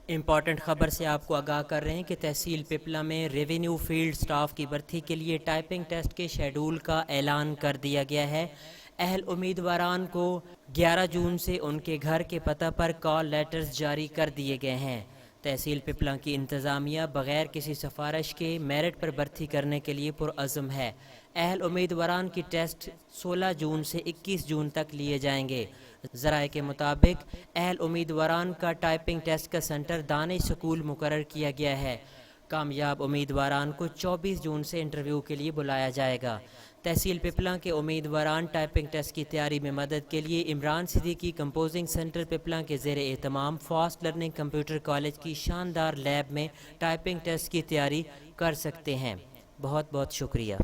Important ख़बर से आपको आगाह कर रहे हैं कि तहसील पिपला में रेवेन्यू फील्ड स्टाफ की भर्ती के लिए टाइपिंग टेस्ट के शेड्यूल का ऐलान कर दिया गया है। अहल उम्मीदवारान को 11 जून से उनके घर के पता पर कॉल लेटर्स जारी कर दिए गए हैं। तहसील पिपला की इंतज़ामिया बग़ैर किसी सिफारिश के मेरिट पर भर्ती करने के लिए पुरअज़्म है। अहल उम्मीदवारान की टेस्ट 16 जून से 21 जून तक लिए जाएंगे। ज़राए के मुताबिक अहल उम्मीदवारान का टाइपिंग टेस्ट का सेंटर दानिश स्कूल मुकर्रर किया गया है। कामयाब उम्मीदवारान को 24 जून से इंटरव्यू के लिए बुलाया जाएगा। तहसील पिपला के उम्मीदवारान टाइपिंग टेस्ट की तैयारी में मदद के लिए इमरान सिद्दीकी कंपोजिंग सेंटर पिपला के ज़ेर एहतमाम फास्ट लर्निंग कंप्यूटर कॉलेज की शानदार लैब में टाइपिंग टेस्ट की तैयारी कर सकते हैं। बहुत बहुत शुक्रिया।